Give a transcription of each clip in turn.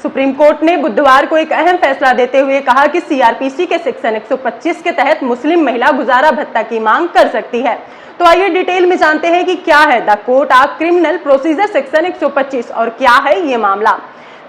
Supreme court ने बुधवार को एक अहम फैसला देते हुए कहा कि सीआरपीसी के सेक्शन 125 के तहत मुस्लिम महिला गुजारा भत्ता की मांग कर सकती है। तो आइए डिटेल में जानते हैं कि क्या है the court of criminal procedure section 125 और क्या है ये मामला।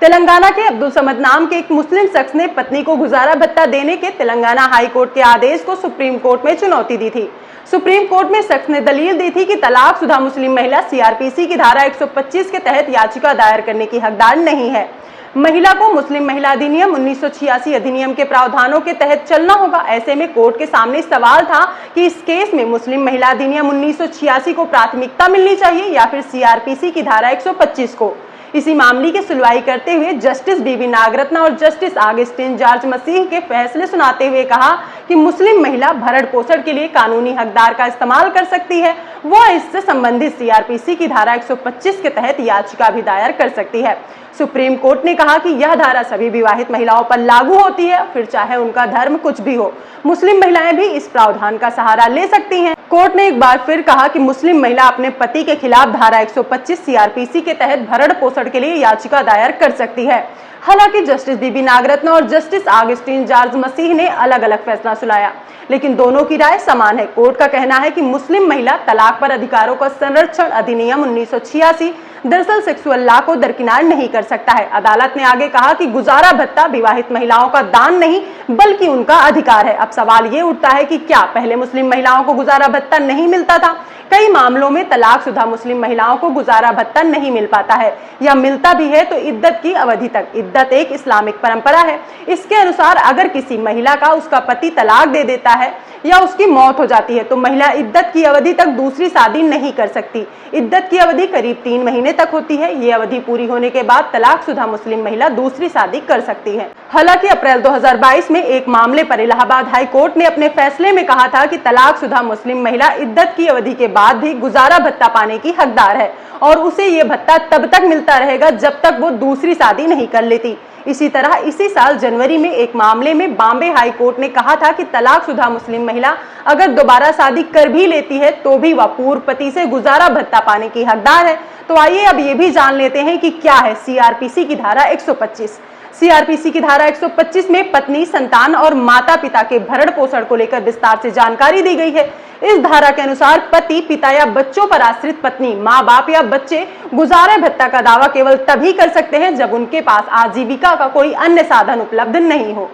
तेलंगाना के अब्दुल समद नाम के एक मुस्लिम शख्स ने पत्नी को गुजारा भत्ता देने के तेलंगाना हाई कोर्ट के आदेश को सुप्रीम कोर्ट में चुनौती दी थी। सुप्रीम कोर्ट में शख्स ने दलील दी थी कि तलाकशुदा मुस्लिम महिला सीआरपीसी की धारा 125 के तहत याचिका दायर करने की हकदार नहीं है। महिला को मुस्लिम महिला अधिनियम 1986 अधिनियम के प्रावधानों के तहत चलना होगा। ऐसे में कोर्ट के सामने सवाल था कि इस केस में मुस्लिम महिला अधिनियम 1986 को प्राथमिकता मिलनी चाहिए या फिर सीआरपीसी की धारा 125 को। इसी मामले की सुनवाई करते हुए जस्टिस बीबी नागरत्ना और जस्टिस आगस्टीन जॉर्ज मसीह के फैसले सुनाते हुए कहा कि मुस्लिम महिला भरण पोषण के लिए कानूनी हकदार का इस्तेमाल कर सकती है। वह इससे संबंधित सीआरपीसी की धारा 125 के तहत याचिका भी दायर कर सकती है। सुप्रीम कोर्ट ने कहा कि यह धारा सभी विवाहित महिलाओं पर लागू होती है, फिर चाहे उनका धर्म कुछ भी हो। मुस्लिम महिलाएं भी इस प्रावधान का सहारा ले सकती हैं। कोर्ट ने एक बार फिर कहा कि मुस्लिम महिला अपने पति के खिलाफ धारा 125 सीआरपीसी के तहत भरण पोषण के लिए याचिका दायर कर सकती है। हालांकि जस्टिस बीबी नागरत्ना और जस्टिस आगस्टीन जॉर्ज मसीह ने अलग अलग फैसला सुनाया, लेकिन दोनों की राय समान है। कोर्ट का कहना है कि मुस्लिम महिला तलाक पर अधिकारों का संरक्षण अधिनियम 1986 दरअसल सेक्सुअल लॉ को दरकिनार नहीं कर सकता है। अदालत ने आगे कहा कि गुजारा भत्ता विवाहित महिलाओं का दान नहीं बल्कि उनका अधिकार है। अब सवाल ये उठता है कि क्या पहले मुस्लिम महिलाओं को गुजारा भत्ता नहीं मिलता था? कई मामलों में तलाकशुदा मुस्लिम महिलाओं को गुजारा भत्ता नहीं मिल पाता है या मिलता भी है तो इद्दत की अवधि तक। इद्दत एक इस्लामिक परंपरा है। इसके अनुसार अगर किसी महिला का उसका पति तलाक दे देता है या उसकी मौत हो जाती है तो महिला इद्दत की अवधि तक दूसरी शादी नहीं कर सकती। इद्दत की अवधि करीब 3 महीने तक होती है। ये अवधि पूरी होने के बाद तलाकशुदा मुस्लिम महिला दूसरी शादी कर सकती है। हालांकि अप्रैल 2022 में एक मामले पर इलाहाबाद हाई कोर्ट ने अपने फैसले में कहा था कि तलाकशुदा मुस्लिम महिला इद्दत की अवधि के बाद भी गुजारा भत्ता पाने की हकदार है और उसे ये भत्ता तब तक मिलता रहेगा जब तक वो दूसरी शादी नहीं कर लेती। इसी तरह इसी साल जनवरी में एक मामले में बॉम्बे हाई कोर्ट ने कहा था कि तलाकशुदा मुस्लिम महिला अगर दोबारा शादी कर भी लेती है तो भी वह पूर्व पति से गुजारा भत्ता पाने की हकदार है। तो आइए अब ये भी जान लेते हैं कि क्या है सीआरपीसी की धारा 125। सीआरपीसी की धारा 125 में पत्नी, संतान और माता पिता के भरण पोषण को लेकर विस्तार से जानकारी दी गई है। इस धारा के अनुसार पति, पिता या बच्चों पर आश्रित पत्नी, माँ बाप या बच्चे गुजारा भत्ता का दावा केवल तभी कर सकते हैं जब उनके पास आजीविका का कोई अन्य साधन उपलब्ध नहीं हो।